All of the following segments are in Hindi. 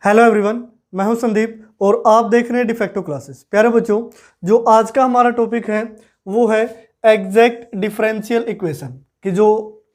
हेलो एवरीवन, मैं हूं संदीप और आप देख रहे हैं डिफेक्टो क्लासेस। प्यारे बच्चों, जो आज का हमारा टॉपिक है वो है एग्जैक्ट डिफरेंशियल इक्वेशन कि जो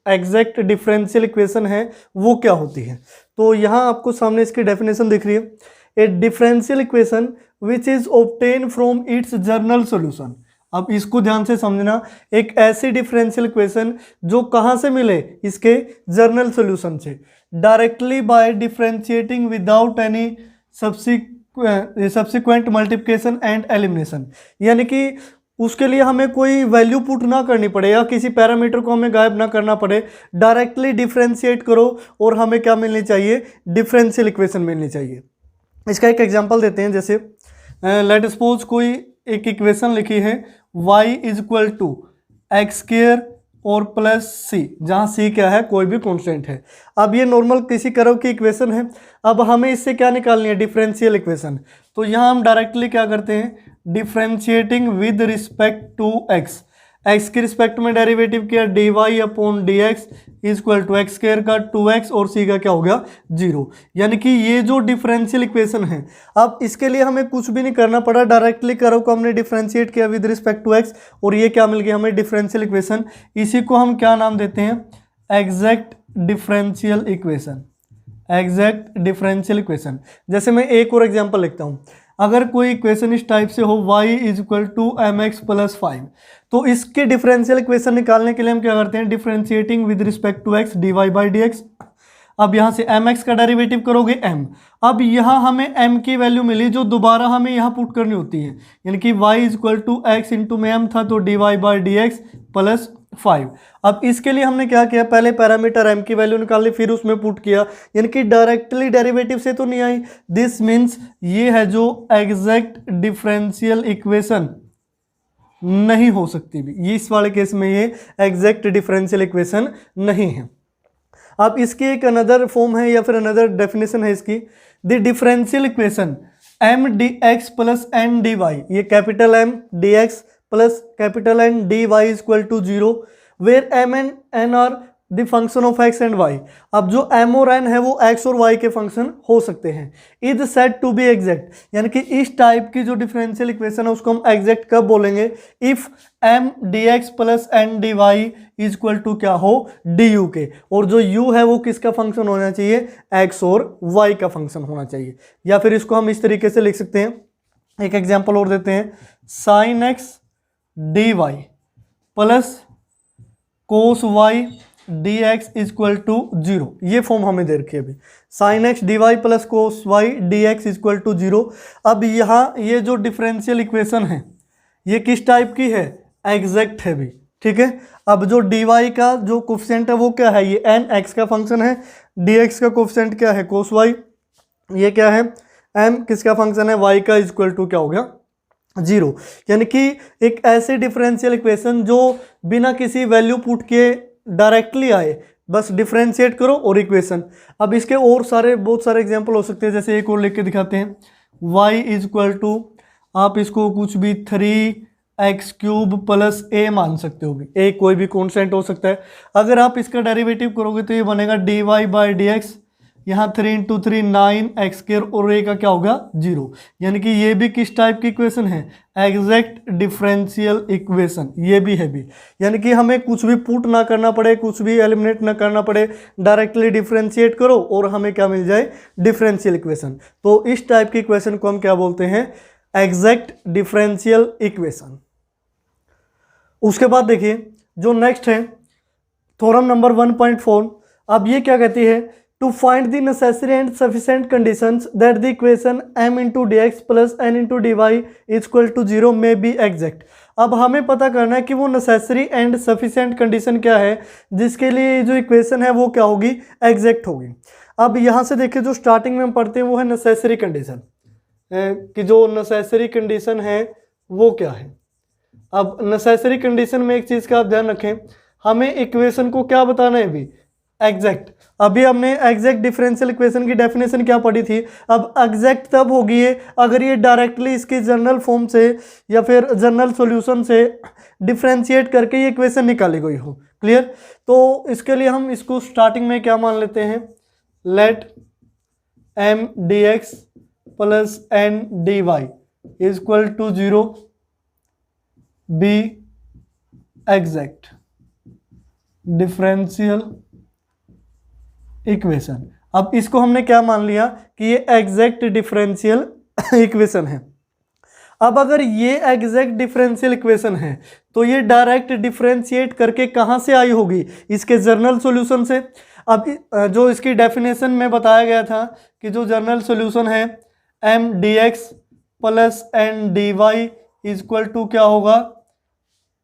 एग्जैक्ट डिफरेंशियल इक्वेशन है वो क्या होती है। तो यहाँ आपको सामने इसकी डेफिनेशन दिख रही है। ए differential equation which is obtain from its general solution. अब इसको ध्यान से समझना, एक ऐसी डिफरेंशियल इक्वेशन जो कहाँ से मिले, इसके जनरल सॉल्यूशन से, directly by differentiating without any subsequent multiplication and elimination. यानी कि उसके लिए हमें कोई वैल्यू पुट ना करनी पड़े या किसी पैरामीटर को हमें गायब ना करना पड़े, डायरेक्टली डिफरेंशिएट करो और हमें क्या मिलनी चाहिए, डिफरेंशियल इक्वेशन मिलनी चाहिए। इसका एक एग्जांपल देते हैं। जैसे लेट सपोज कोई एक इक्वेशन लिखी है y is equal to x square और प्लस सी, जहाँ सी क्या है, कोई भी कांस्टेंट है। अब ये नॉर्मल किसी कर्व की इक्वेशन है। अब हमें इससे क्या निकालनी है, डिफरेंशियल इक्वेशन। तो यहाँ हम डायरेक्टली क्या करते हैं, differentiating with respect to x. X के रिस्पेक्ट में डेरिवेटिव किया, d y upon d x is equal to x square का 2x और सी का क्या हो गया, 0। यानी कि ये जो डिफरेंशियल इक्वेशन है, अब इसके लिए हमें कुछ भी नहीं करना पड़ा, डायरेक्टली कर्व को हमने डिफरेंशिएट किया विद रिस्पेक्ट टू एक्स और ये क्या मिल गया हमें, डिफरेंशियल इक्वेशन। इसी को हम क्या नाम देते हैं, exact differential equation. Exact differential equation. जैसे मैं एक और एग्जांपल लिखता हूँ। अगर कोई इक्वेशन इस टाइप से हो y is equal to m x plus 5, तो इसके डिफरेंशियल इक्वेशन निकालने के लिए हम क्या करते हैं, differentiating with respect to x d y by d x. अब यहाँ से एम एक्स का डेरिवेटिव करोगे m। अब यहाँ हमें m की वैल्यू मिली जो दोबारा हमें यहाँ पुट करनी होती है, यानी कि y is equal to x into में m था तो d y by d x plus 5। अब इसके लिए हमने क्या किया, पहले पैरामीटर m की वैल्यू निकाल ली, फिर उसमें पुट किया, यानी कि डायरेक्टली डेरिवेटिव से तो नहीं आई। दिस मीन्स ये है जो एग्जैक्ट डिफरेंशियल इक्वेशन नहीं हो सकती भी, ये इस वाले केस में ये एग्जैक्ट डिफरेंशियल इक्वेशन नहीं है। अब इसकी एक अनदर फॉर्म है या फिर अनदर डेफिनेशन है इसकी, the differential equation M D x plus N D Y, ये capital M D x plus capital N D Y is equal to 0, where M and N are the function of x and Y. अब जो m और n है वो x और y के फंक्शन हो सकते हैं। Is said to be exact, यानी कि इस टाइप की जो डिफरेंशियल इक्वेशन है उसको हम एग्जैक्ट कब बोलेंगे, if m dx plus n dy is equal to क्या हो, du के, और जो u है वो किसका फंक्शन होना चाहिए, x और y का फंक्शन होना चाहिए। या फिर इसको हम इस तरीके से लिख सकते हैं, एक एग्जाम्पल और देते हैं, sine x dy plus cos y dx is equal to 0। ये फॉर्म हमें दे रखी है अभी, sine x d y plus cos y d x is equal to 0। अब यहाँ ये जो डिफरेंशियल इक्वेशन है ये किस टाइप की है, एग्जैक्ट है भी, ठीक है। अब जो डी वाई का जो कोफिशिएंट है वो क्या है, ये एन एक्स का फंक्शन है, डी एक्स का कोफिशिएंट क्या है, कोस वाई, ये क्या है, एम किसका फंक्शन है, वाई का इज इक्वल टू क्या हो गया, 0। यानी कि एक ऐसे डिफरेंशियल इक्वेशन जो बिना किसी वैल्यू पुट के डायरेक्टली आए, बस डिफरेंशिएट करो और इक्वेशन। अब इसके और बहुत सारे एग्जांपल हो सकते हैं। जैसे एक और लेके दिखाते हैं, y इज इक्वल टू, आप इसको कुछ भी 3x क्यूब प्लस a मान सकते हो भी, a कोई भी कॉन्स्टेंट हो सकता है। अगर आप इसका डेरिवेटिव करोगे तो ये बनेगा d y by d x, यहाँ 3 इंटू 3 9 एक्स स्क्वायर और a का क्या होगा, 0। यानी कि ये भी किस टाइप की इक्वेशन है, एग्जैक्ट डिफरेंशियल इक्वेशन, ये भी है भी। यानी कि हमें कुछ भी पुट ना करना पड़े, कुछ भी एलिमिनेट ना करना पड़े, डायरेक्टली डिफरेंशिएट करो और हमें क्या मिल जाए, डिफरेंशियल इक्वेशन। तो इस टाइप की इक्वेशन को हम क्या बोलते हैं, एग्जैक्ट डिफरेंशियल इक्वेशन। उसके बाद देखिए जो नेक्स्ट है, थ्योरम नंबर 1.4। अब ये क्या कहती है, to find the necessary and sufficient conditions that the equation m into dx plus n into dy is equal to 0 may be exact। अब हमें पता करना है कि वो necessary and sufficient condition क्या है जिसके लिए जो इक्वेशन है वो क्या होगी, एग्जैक्ट होगी। अब यहाँ से देखिए जो स्टार्टिंग में हम पढ़ते हैं वो है नेसेसरी कंडीशन, कि जो नेसेसरी कंडीशन है वो क्या है। अब नेसेसरी कंडीशन में एक चीज़ का आप ध्यान रखें, हमें इक्वेशन को क्या बताना है अभी, एग्जैक्ट। अभी हमने एग्जैक्ट डिफरेंशियल इक्वेशन की डेफिनेशन क्या पढ़ी थी। अब एग्जैक्ट तब होगी ये अगर ये डायरेक्टली इसकी जनरल फॉर्म से या फिर जनरल सॉल्यूशन से डिफरेंशिएट करके ये इक्वेशन निकाली गई हो। क्लियर। तो इसके लिए हम इसको स्टार्टिंग में क्या मान लेते हैं, let m D x plus N D Y is equal to 0 be exact differential equation. अब इसको हमने क्या मान लिया कि ये एग्जैक्ट डिफरेंशियल इक्वेशन है। अब अगर ये एग्जैक्ट डिफरेंशियल इक्वेशन है तो ये डायरेक्ट डिफरेंशिएट करके कहाँ से आई होगी, इसके जर्नल सॉल्यूशन से। अब जो इसकी डेफिनेशन में बताया गया था कि जो जर्नल सॉल्यूशन है m D x plus N D Y is equal to क्या होगा,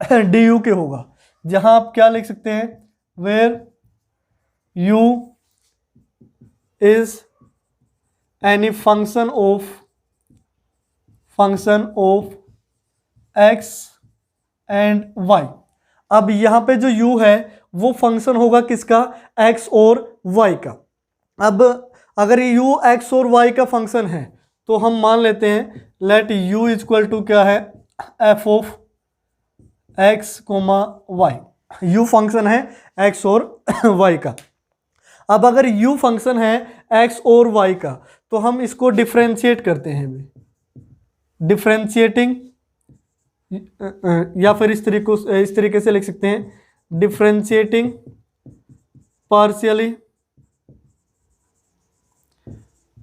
डी यू के होगा, जहां आप क्या लिख सकते हैं, where u is any function of x and Y. अब यहां पे जो u है वो फंक्शन होगा किसका, x और y का। अब अगर u x और y का फंक्शन है तो हम मान लेते हैं let u is equal to क्या है, f of x comma y। u function है x और y का। अब अगर u फंक्शन है x और y का तो हम इसको डिफरेंशिएट करते हैं, डिफरेंशिएटिंग, या फिर इस तरीके से लिख सकते हैं differentiating partially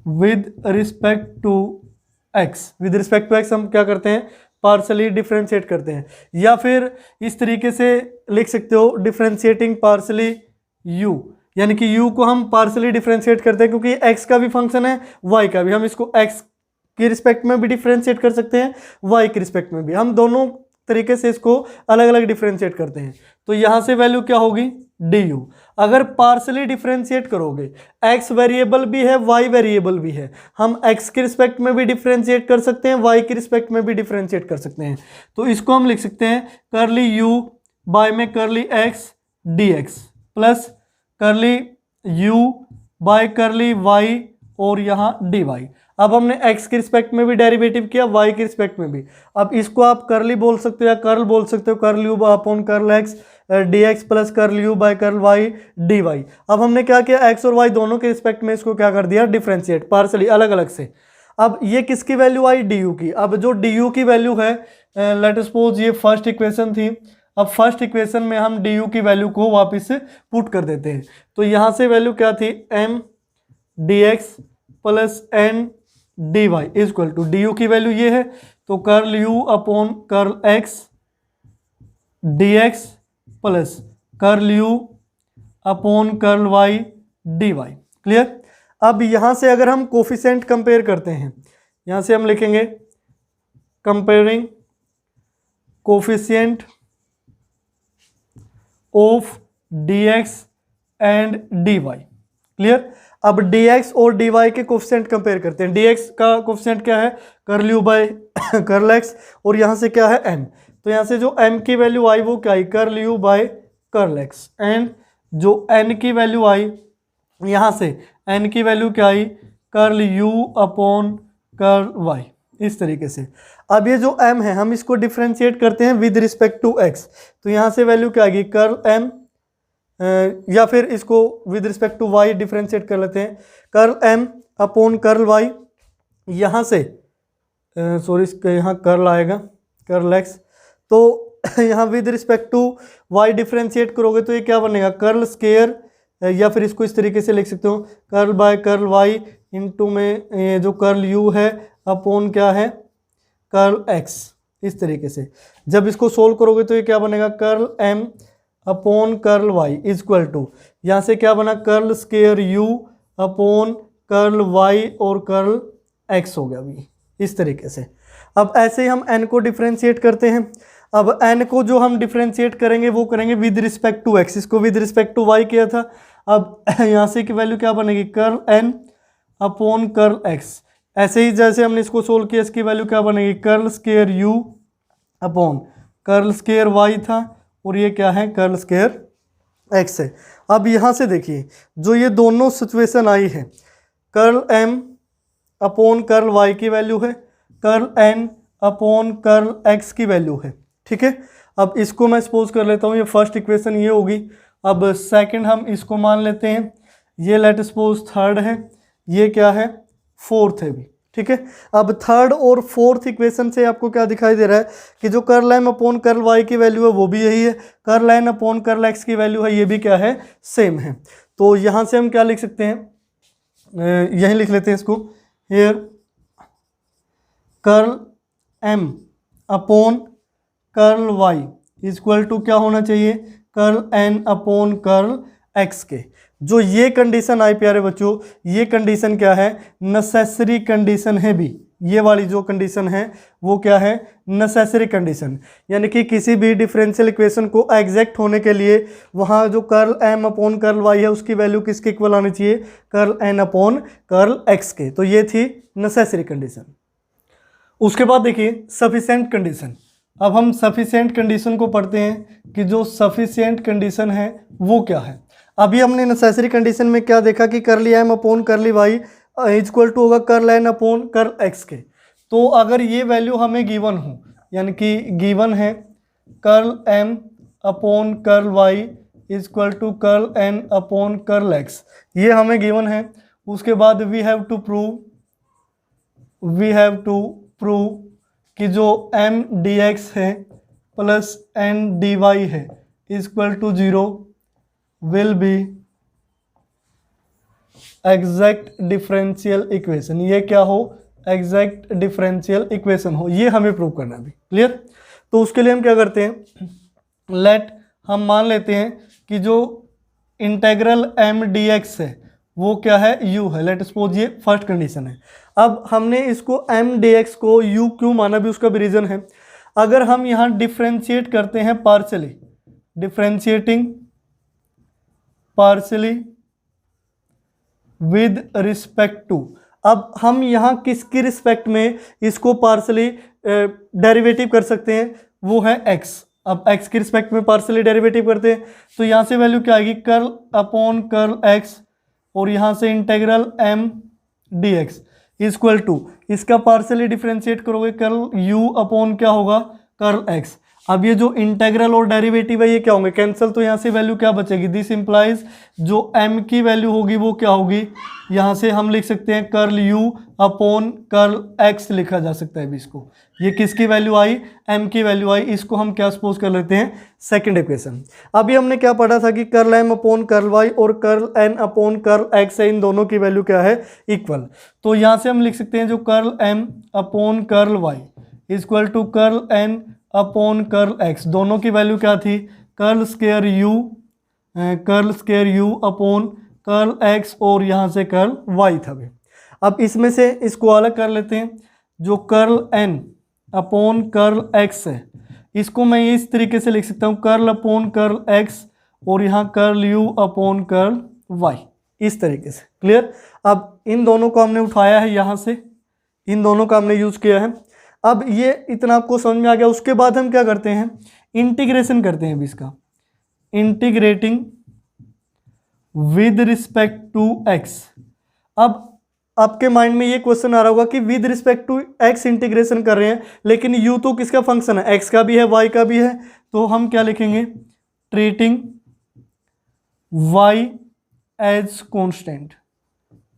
with respect to x। With respect to x हम क्या करते हैं, पार्शियली डिफरेंशिएट करते हैं, या फिर इस तरीके से लिख सकते हो डिफरेंशिएटिंग पार्शियली u, यानी कि u को हम पार्शियली डिफरेंशिएट करते हैं क्योंकि x का भी फंक्शन है y का भी, हम इसको x की रिस्पेक्ट में भी डिफरेंशिएट कर सकते हैं, y की रिस्पेक्ट में भी, हम दोनों तरीके से इसको अलग अलग डिफरेंशिएट करते हैं। तो यहाँ से वैल्यू क्या होगी, du। अगर पार्शियली डिफरेंशिएट करोगे, x वेरिएबल भी है y वेरिएबल भी है, हम x की रिस्पेक्ट में भी डिफरेंशिएट कर सकते हैं, y की रिस्पेक्ट में भी डिफरेंशिएट कर सकते हैं। तो इसको हम लिख सकते हैं करली u बाय में करली x dx प्लस करली u बाय करली y और यहाँ dy। अब हमने x की रिस्पेक्ट में भी डेरिवेटिव किया, y की रिस्पेक्ट में भी। अब इसको आप करली बोल सकते हो या कर्ल बोल सकते हो, curl u upon curl x dx plus curl u by curl y dy। अब हमने क्या किया, x और y दोनों के रिस्पेक्ट में इसको क्या कर दिया, डिफरेंशिएट पार्शियली अलग अलग से। अब ये किसकी वैल्यू आई, du की। अब जो du की वैल्यू है, लेट सपोज ये फर्स्ट इक्वेशन थी, अब फर्स्ट इक्वेशन में हम du की वैल्यू को वापस पुट कर देते हैं। तो यहाँ से वैल्यू क्या थी, m dx plus n dy is equal to, du की वैल्यू ये है तो curl u upon curl x dx plus curl u upon curl y dy। Clear. अब यहाँ से अगर हम कोफिशिएंट कंपेयर करते हैं, यहाँ से हम लिखेंगे comparing coefficient of dx and dy। Clear. अब dx और dy के कोफिशिएंट कंपेयर करते हैं। dx का कोफिशिएंट क्या है, curl u by curl x, और यहाँ से क्या है m, तो यहाँ से जो m की वैल्यू आई वो क्या आई, curl u by curl x, and जो n की वैल्यू आई, यहाँ से n की वैल्यू क्या आई, curl u upon curl y, इस तरीके से। अब ये जो m है हम इसको डिफरेंशिएट करते हैं विद रिस्पेक्ट टू x, तो यहाँ से वैल्यू क्या आएगी, कर्ल m, या फिर इसको with respect to y differentiate कर लेते हैं, curl m upon curl y, यहाँ से सॉरी इसका यहाँ कर्ल आएगा कर्ल x, तो यहाँ with respect to y differentiate करोगे तो ये क्या बनेगा, कर्ल स्केयर, या फिर इसको इस तरीके से लिख सकते हो curl by curl y into में ये जो कर्ल u है अपॉन क्या है, कर्ल x, इस तरीके से। जब इसको सोल्व करोगे तो ये क्या बनेगा, curl m upon curl y is equal to, यहाँ से क्या बना, curl square u upon curl y और कर्ल x हो गया अभी, इस तरीके से। अब ऐसे ही हम n को डिफरेंशिएट करते हैं। अब n को जो हम डिफरेंशिएट करेंगे वो करेंगे विद रिस्पेक्ट टू x, इसको विद रिस्पेक्ट टू y किया था। अब यहाँ से की वैल्यू क्या बनेगी, curl n upon curl x। ऐसे ही जैसे हमने इसको सोल्व किया, इसकी वैल्यू क्या बनेगी, curl square u upon curl square y था, और ये क्या है, कर्ल स्केयर x है। अब यहाँ से देखिए जो ये दोनों सिचुएशन आई है, curl m upon curl y की वैल्यू है, curl n upon curl x की वैल्यू है, ठीक है। अब इसको मैं सपोज कर लेता हूँ, ये फर्स्ट इक्वेशन ये होगी। अब सेकंड हम इसको मान लेते हैं, ये लेट सपोज थर्ड है, ये क्या है, फोर्थ है भी, ठीक है। अब थर्ड और फोर्थ इक्वेशन से आपको क्या दिखाई दे रहा है कि जो curl m upon curl y की वैल्यू है वो भी यही है, curl N upon curl x की वैल्यू है ये भी क्या है, सेम है। तो यहाँ से हम क्या लिख सकते हैं, यही लिख लेते हैं इसको, here curl m upon curl y equal to क्या होना चाहिए, curl N upon curl x के। जो ये कंडीशन आई प्यारे बच्चों, ये कंडीशन क्या है, नेसेसरी कंडीशन है भी, ये वाली जो कंडीशन है वो क्या है, नेसेसरी कंडीशन। यानी कि किसी भी डिफरेंशियल इक्वेशन को एग्जैक्ट होने के लिए वहाँ जो curl m upon curl y है उसकी वैल्यू किसके इक्वल आनी चाहिए, curl N upon curl x के। तो ये थी नेसेसरी कंडीशन। उसके बाद देखिए सफिशिएंट कंडीशन। अब हम सफिशिएंट कंडीशन को पढ़ते हैं कि जो सफिशिएंट कंडीशन है वो क्या है। अभी हमने नेसेसरी कंडीशन में क्या देखा कि curly M upon curly Y equal to होगा curl N upon curl x के। तो अगर ये वैल्यू हमें गिवन हो, यानी कि गिवन है curl m upon curl y equal to curl N upon curl x, ये हमें गिवन है। उसके बाद वी हैव टू प्रूव कि जो एम डी एक्स है प्लस एन डी वाई है equal to 0 will be exact differential equation. ये क्या हो, एग्जैक्ट डिफरेंशियल इक्वेशन हो, ये हमें प्रूव करना है। भी क्लियर। तो उसके लिए हम क्या करते हैं, लेट हम मान लेते हैं कि जो इंटेग्रल एम डी एक्स है वो क्या है, u है। लेट सपोज ये फर्स्ट कंडीशन है। अब हमने इसको एम डी एक्स को u क्यों माना, भी उसका भी रीज़न है। अगर हम यहाँ डिफ्रेंशिएट करते हैं partially, differentiating partially with respect to, अब हम यहाँ किसकी रिस्पेक्ट में इसको पार्शली डेरिवेटिव कर सकते हैं, वो है x। अब x की रिस्पेक्ट में पार्शली डेरिवेटिव करते हैं तो यहाँ से वैल्यू क्या आएगी, कर्ल अपॉन कर्ल x, और यहाँ से integral m dx equal to, इसका पार्शली डिफरेंशिएट करोगे कर्ल u अपॉन क्या होगा, कर्ल x। अब ये जो इंटेग्रल और डेरिवेटिव है ये क्या होंगे, कैंसिल। तो यहाँ से वैल्यू क्या बचेगी, दिस इंप्लाइज जो m की वैल्यू होगी वो क्या होगी, यहाँ से हम लिख सकते हैं curl u upon curl x लिखा जा सकता है। भी इसको, ये किसकी वैल्यू आई, m की वैल्यू आई। इसको हम क्या सपोज कर लेते हैं, सेकंड इक्वेशन। अभी हमने क्या पढ़ा था कि curl m upon curl y और curl n upon curl x है, इन दोनों की वैल्यू क्या है, इक्वल। तो यहाँ से हम लिख सकते हैं जो curl m upon curl y equal to curl n upon curl x, दोनों की वैल्यू क्या थी, curl square u upon curl x और यहाँ से कर्ल y था भी। अब इसमें से इसको अलग कर लेते हैं, जो curl n upon curl x है इसको मैं इस तरीके से लिख सकता हूँ, कर्ल अपॉन कर्ल x और यहाँ curl u upon curl y, इस तरीके से। क्लियर। अब इन दोनों को हमने उठाया है यहाँ से, इन दोनों का हमने यूज किया है। अब ये इतना आपको समझ में आ गया। उसके बाद हम क्या करते हैं, इंटीग्रेशन करते हैं। अभी इसका integrating with respect to x। अब आपके माइंड में ये क्वेश्चन आ रहा होगा कि with respect to x integration कर रहे हैं, लेकिन u तो किसका फंक्शन है, x का भी है y का भी है। तो हम क्या लिखेंगे, ट्रीटिंग y एज कॉन्स्टेंट।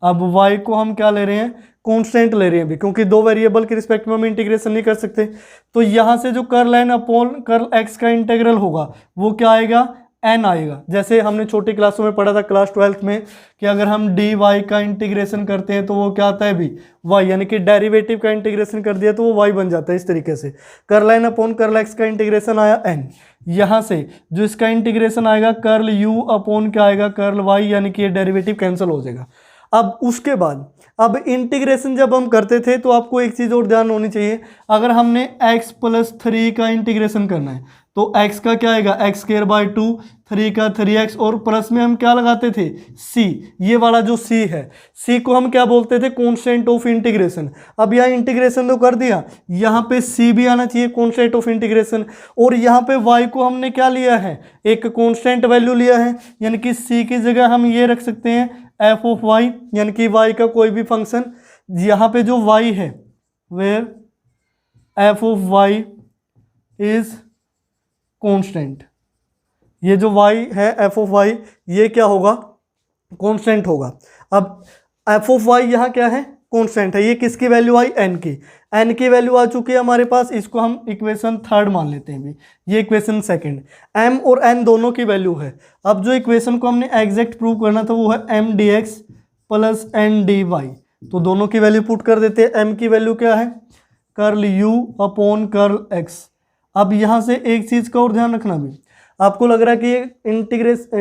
अब y को हम क्या ले रहे हैं, कांस्टेंट ले रहे हैं भी, क्योंकि दो वेरिएबल के रिस्पेक्ट में हम इंटीग्रेशन नहीं कर सकते। तो यहाँ से जो curl N upon curl x का इंटीग्रल होगा वो क्या आएगा, n आएगा। जैसे हमने छोटी क्लासों में पढ़ा था क्लास 12th में कि अगर हम dy का इंटीग्रेशन करते हैं तो वो क्या आता है भी y, यानी कि डेरिवेटिव का इंटीग्रेशन कर दिया तो वो y बन जाता है। इस तरीके से curl N upon curl x का इंटीग्रेशन आया n, यहाँ से जो इसका इंटीग्रेशन आएगा कर्ल u अपॉन क्या आएगा, कर्ल y, यानी कि ये डेरिवेटिव कैंसिल हो जाएगा। अब उसके बाद अब इंटीग्रेशन जब हम करते थे तो आपको एक चीज़ और ध्यान होनी चाहिए, अगर हमने x प्लस 3 का इंटीग्रेशन करना है तो x का क्या आएगा, एक्स स्क्वायर बाय 2, 3 का 3x, और प्लस में हम क्या लगाते थे, c। ये वाला जो c है, c को हम क्या बोलते थे, कांस्टेंट ऑफ इंटीग्रेशन। अब यहाँ इंटीग्रेशन तो कर दिया, यहाँ पे c भी आना चाहिए, कांस्टेंट ऑफ इंटीग्रेशन। और यहाँ पे y को हमने क्या लिया है, एक कांस्टेंट वैल्यू लिया है, यानी कि c की जगह हम ये रख सकते हैं f ऑफ y, यानी कि y का कोई भी फंक्शन। यहाँ पे जो y है, where f of y is constant, ये जो y है f ऑफ y ये क्या होगा, कांस्टेंट होगा। अब एफ ऑफ वाई यहाँ क्या है, कॉन्स्टेंट है। ये किसकी वैल्यू आई, एन की। एन की वैल्यू आ चुकी है हमारे पास, इसको हम इक्वेशन थर्ड मान लेते हैं भी, ये इक्वेशन सेकंड। एम और एन दोनों की वैल्यू है। अब जो इक्वेशन को हमने एग्जैक्ट प्रूव करना था वो है m D x plus N D y. तो दोनों की वैल्यू पुट कर देते हैं। एम की वैल्यू क्या है, curl u upon curl x. अब यहाँ से एक चीज़ का और ध्यान रखना भी, आपको लग रहा है कि ये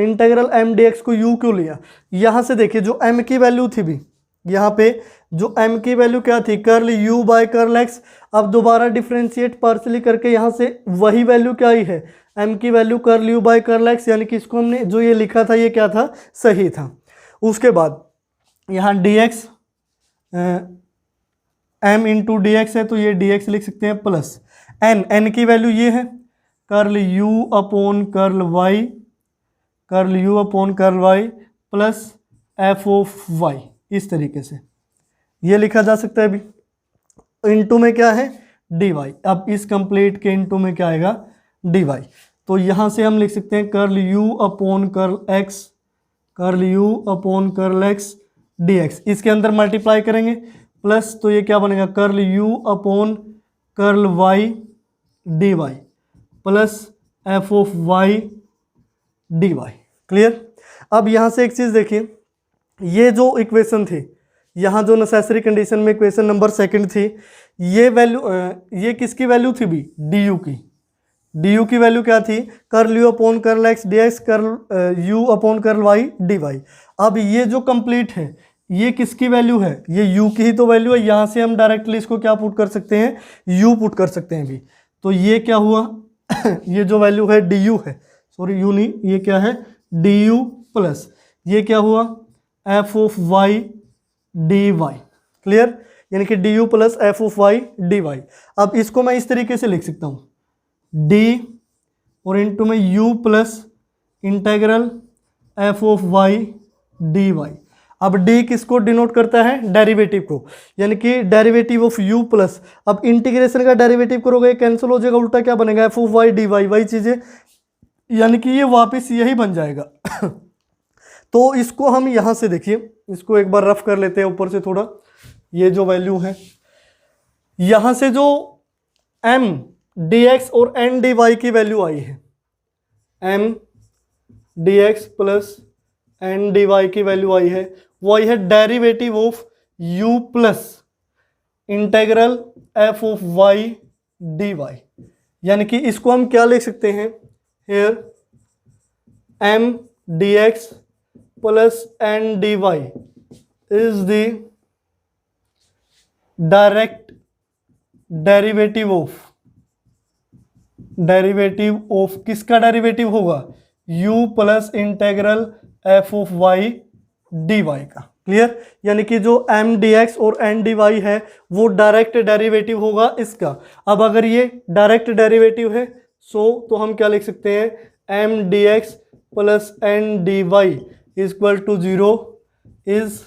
इंटीग्रल एम डी एक्स को यू क्यों लिया। यहाँ से देखिए जो एम की वैल्यू थी भी, यहाँ पे जो एम की वैल्यू क्या थी, curl u by curl x. अब दोबारा डिफ्रेंशिएट पार्शली करके यहाँ से वही वैल्यू क्या आई है, एम की value curl u by curl x, यानी कि इसको हमने जो ये लिखा था ये क्या था, सही था। उसके बाद यहाँ d x m into d x है तो ये डी एक्स लिख सकते हैं, प्लस एन, एन की वैल्यू ये है curl u upon curl y, curl u upon curl y plus f of y. इस तरीके से ये लिखा जा सकता है अभी। इनटू में क्या है, डी वाई। अब इस कंप्लीट के इनटू में क्या आएगा, डी वाई। तो यहाँ से हम लिख सकते हैं curl u upon curl x, curl u upon curl x d x. इसके अंदर मल्टीप्लाई करेंगे प्लस, तो ये क्या बनेगा, curl u upon curl y d y plus f of y d y. Clear. अब यहाँ से एक चीज़ देखिए, ये जो इक्वेशन थी, यहाँ जो नेसेसरी कंडीशन में इक्वेशन नंबर सेकंड थी, ये वैल्यू ये किसकी वैल्यू थी भी, डी यू की। डी यू की वैल्यू क्या थी, curl u upon curl x d x curl u upon curl y d y. अब ये जो कंप्लीट है ये किसकी वैल्यू है, ये u की ही तो वैल्यू है। यहाँ से हम डायरेक्टली इसको क्या पुट कर सकते हैं, u पुट कर सकते हैं भी। तो ये क्या हुआ ये जो वैल्यू है du है, सॉरी u नहीं, ये क्या है du प्लस ये क्या हुआ f of y dy। Clear, यानी कि du plus f of y d y. अब इसको मैं इस तरीके से लिख सकता हूँ d और इनटू में u plus integral f of y d y. अब d किसको डिनोट करता है, डेरिवेटिव को, यानी कि डेरिवेटिव ऑफ u प्लस, अब इंटीग्रेशन का डेरिवेटिव करोगे कैंसिल हो जाएगा, उल्टा क्या बनेगा f of y d y, वही चीज़ें, यानी कि ये वापस यही बन जाएगा। तो इसको हम यहाँ से देखिए, इसको एक बार रफ कर लेते हैं ऊपर से थोड़ा। ये जो वैल्यू है यहाँ से जो m dx और n dy की वैल्यू आई है, m dx plus n dy की वैल्यू आई है, वो आई है derivative of u plus integral f of y dy। यानी कि इसको हम क्या लिख सकते हैं, here m dx plus n dy is the direct derivative of किसका डेरिवेटिव होगा, u plus integral f of y dy का। क्लियर, यानी कि जो m dx और n dy है वो डायरेक्ट डेरिवेटिव होगा इसका। अब अगर ये डायरेक्ट डेरिवेटिव है तो हम क्या लिख सकते हैं, m dx plus n dy is equal to 0 is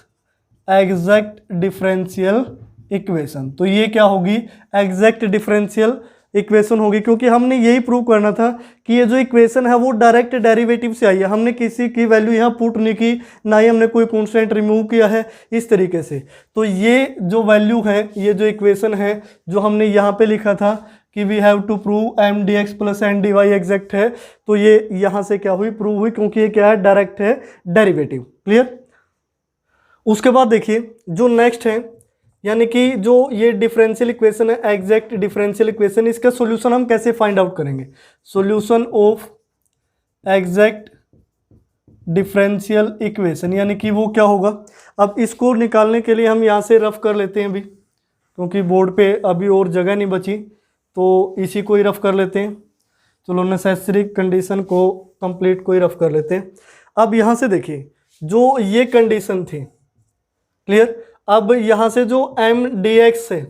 exact differential equation. तो ये क्या होगी, एग्जैक्ट डिफरेंशियल इक्वेशन होगी, क्योंकि हमने यही प्रूव करना था कि ये जो इक्वेशन है वो डायरेक्ट डेरिवेटिव से आई है। हमने किसी की वैल्यू यहाँ पुट नहीं की, ना ही हमने कोई कांस्टेंट रिमूव किया है इस तरीके से। तो ये जो वैल्यू है, ये जो इक्वेशन है जो हमने यहाँ पे लिखा था कि we have to prove m D x plus N D y exact है, तो ये यहाँ से क्या हुई, प्रूव हुई, क्योंकि ये क्या है, डायरेक्ट है डेरिवेटिव। क्लियर। उसके बाद देखिए जो नेक्स्ट है, यानी कि जो ये डिफरेंशियल इक्वेशन है, एग्जैक्ट डिफरेंशियल इक्वेशन, इसका सॉल्यूशन हम कैसे फाइंड आउट करेंगे, solution of exact differential equation, यानी कि वो क्या होगा। अब इसको निकालने के लिए हम यहाँ से रफ कर लेते हैं अभी, क्योंकि बोर्ड पे अभी और जगह नहीं बची, तो इसी को ही रफ कर लेते हैं। चलो नेसेसरी कंडीशन को कंप्लीट को ही रफ कर लेते हैं। अब यहाँ से देखिए जो ये कंडीशन थी, क्लियर। अब यहाँ से जो m dx है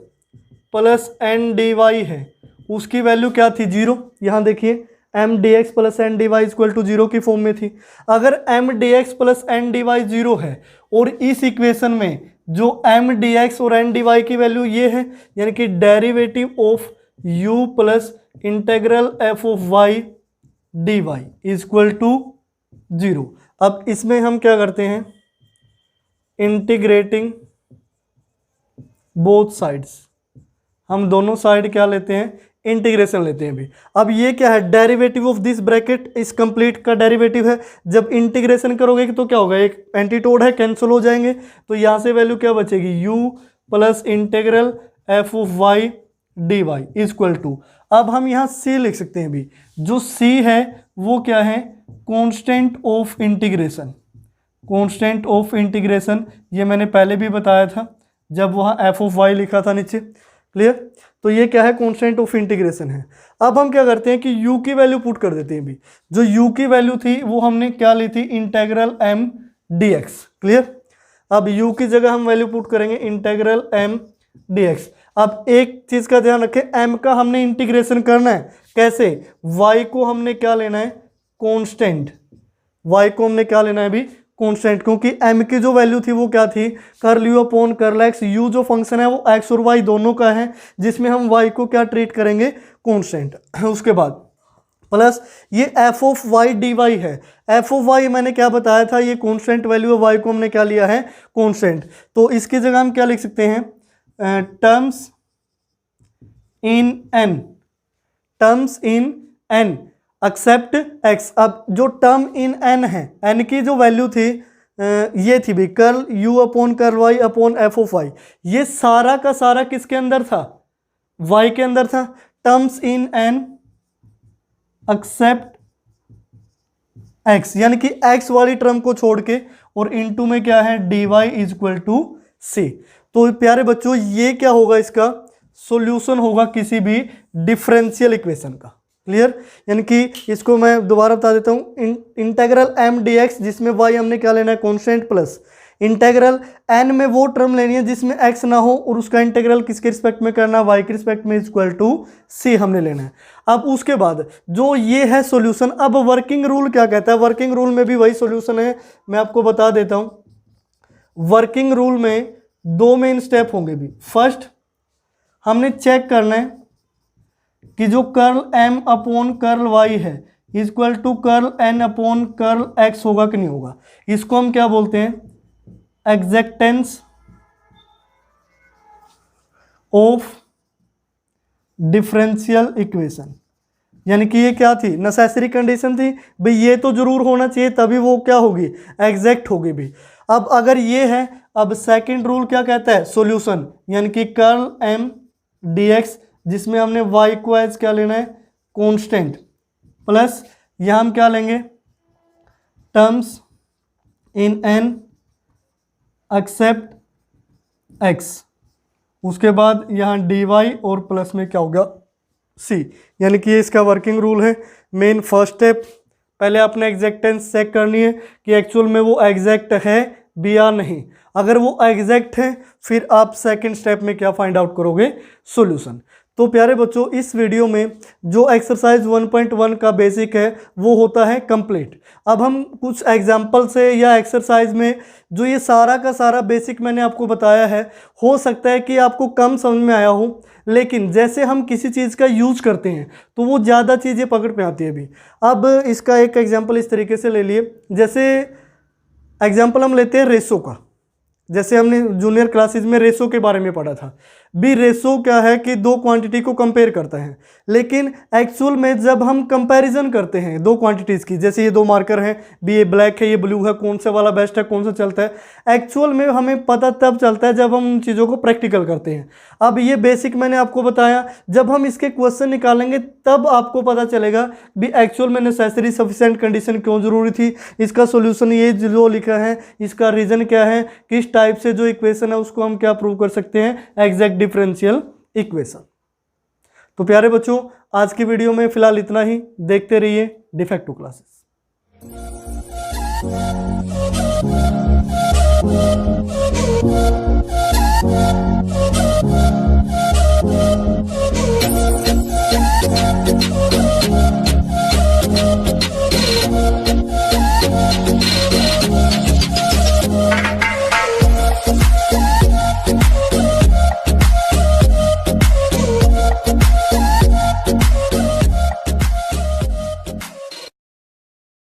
प्लस n dy है उसकी वैल्यू क्या थी, 0। यहाँ देखिए m dx plus n dy equal to 0 की फॉर्म में थी। अगर m dx plus n dy 0 है और इस इक्वेशन में जो m dx और n dy की वैल्यू ये है, यानी कि derivative of u plus integral f of y dy is equal to 0। अब इसमें हम क्या करते हैं, इंटीग्रेटिंग बोथ साइड्स, हम दोनों साइड क्या लेते हैं, इंटीग्रेशन लेते हैं भी। अब ये क्या है, डेरिवेटिव ऑफ दिस ब्रैकेट इस कंप्लीट का डेरिवेटिव है। जब इंटीग्रेशन करोगे तो क्या होगा, एक एंटीटोड है, कैंसिल हो जाएंगे, तो यहाँ से वैल्यू क्या बचेगी, u plus integral f of y d y is equal to, अब हम यहाँ c लिख सकते हैं भी, जो c है वो क्या है, constant of integration. Constant of integration ये मैंने पहले भी बताया था जब वहाँ एफ ऑफ वाई लिखा था नीचे, क्लियर। तो ये क्या है, कांस्टेंट ऑफ इंटीग्रेशन है। अब हम क्या करते हैं कि u की वैल्यू पुट कर देते हैं भी, जो u की वैल्यू थी वो हमने क्या ली थी, इंटेग्रल m dx, क्लियर। अब u की जगह हम वैल्यू पुट करेंगे इंटेग्रल m dx। अब एक चीज का ध्यान रखें, m का हमने इंटीग्रेशन करना है, कैसे, y को हमने क्या लेना है, कांस्टेंट, y को हमने क्या लेना है भी, कांस्टेंट, क्योंकि m की जो वैल्यू थी वो क्या थी, curl u upon curl x, u जो फंक्शन है वो x और y दोनों का है, जिसमें हम y को क्या ट्रीट करेंगे, कांस्टेंट। उसके बाद प्लस ये f of y d y है, एफ ऑफ वाई मैंने क्या बताया था, ये कांस्टेंट वैल्यू है, y को हमने क्या लिया है, कांस्टेंट। तो इसकी जगह हम क्या लिख सकते हैं, terms in n, terms in n except x। अब जो टर्म इन n है, n की जो वैल्यू थी ये थी भी curl u upon curl y upon f of y, ये सारा का सारा किसके अंदर था, y के अंदर था। Terms in n except x, यानी कि x वाली टर्म को छोड़ के, और इनटू में क्या है, dy is equal to c। तो प्यारे बच्चों ये क्या होगा, इसका सॉल्यूशन होगा किसी भी डिफरेंशियल इक्वेशन का, क्लियर। यानी कि इसको मैं दोबारा बता देता हूं, इंटेग्रल m dx जिसमें y हमने क्या लेना है, कांस्टेंट, प्लस इंटेग्रल n में वो टर्म लेनी है जिसमें x ना हो, और उसका इंटेग्रल किसके रिस्पेक्ट में करना है, y के रिस्पेक्ट में, इक्वल टू c हमने लेना है। अब उसके बाद जो ये है सॉल्यूशन, अब वर्किंग रूल क्या कहता है, वर्किंग रूल में भी वही सॉल्यूशन है, मैं आपको बता देता हूं। वर्किंग रूल में दो मेन स्टेप होंगे भी। फर्स्ट हमने चेक करना है कि जो curl m upon curl y है equal to curl n upon curl x होगा कि नहीं होगा। इसको हम क्या बोलते हैं, एक्जेक्टेंस ऑफ डिफरेंशियल इक्वेशन। यानी कि ये क्या थी, नेसेसरी कंडीशन थी भाई, ये तो जरूर होना चाहिए तभी वो क्या होगी, एग्जैक्ट होगी भी। अब अगर ये है, अब सेकंड रूल क्या कहता है, सॉल्यूशन, यानी कि कर्ल m dx जिसमें हमने y को एज क्या लेना है, कांस्टेंट, प्लस यहां हम क्या लेंगे, terms in n except x, उसके बाद यहाँ dy और प्लस में क्या होगा, c। यानी कि ये इसका वर्किंग रूल है। मेन फर्स्ट स्टेप, पहले आपने एग्जैक्टेंस चेक करनी है कि एक्चुअल में वो एग्जैक्ट है भी या नहीं। अगर वो एग्जैक्ट है फिर आप सेकंड स्टेप में क्या फाइंड आउट करोगे, सॉल्यूशन। तो प्यारे बच्चों इस वीडियो में जो एक्सरसाइज 1.1 का बेसिक है वो होता है कंप्लीट। अब हम कुछ एग्जांपल से या एक्सरसाइज में जो ये सारा का सारा बेसिक मैंने आपको बताया है, हो सकता है कि आपको कम समझ में आया हो, लेकिन जैसे हम किसी चीज़ का यूज़ करते हैं तो वो ज़्यादा चीज़ें पकड़ में आती है भी। अब इसका एक एग्जाम्पल इस तरीके से ले लिए, जैसे एग्जाम्पल हम लेते हैं रेशो का। जैसे हमने जूनियर क्लासेस में रेशो के बारे में पढ़ा था भी, रेशो क्या है कि दो क्वांटिटी को कंपेयर करता है, लेकिन एक्चुअल में जब हम कंपैरिजन करते हैं दो क्वांटिटीज़ की, जैसे ये दो मार्कर हैं भी, ये ब्लैक है ये ब्लू है, कौन सा वाला बेस्ट है, कौन सा चलता है, एक्चुअल में हमें पता तब चलता है जब हम उन चीज़ों को प्रैक्टिकल करते हैं। अब ये बेसिक मैंने आपको बताया, जब हम इसके क्वेश्चन निकालेंगे तब आपको पता चलेगा भी एक्चुअल में नेसेसरी सफिशिएंट कंडीशन क्यों ज़रूरी थी, इसका सोल्यूशन ये जो लिखा है इसका रीज़न क्या है, किस टाइप से जो इक्वेशन है उसको हम क्या प्रूव कर सकते हैं, एग्जैक्ट डिफरेंशियल इक्वेशन। तो प्यारे बच्चों आज की वीडियो में फिलहाल इतना ही, देखते रहिए डिफेक्टिव क्लासेस।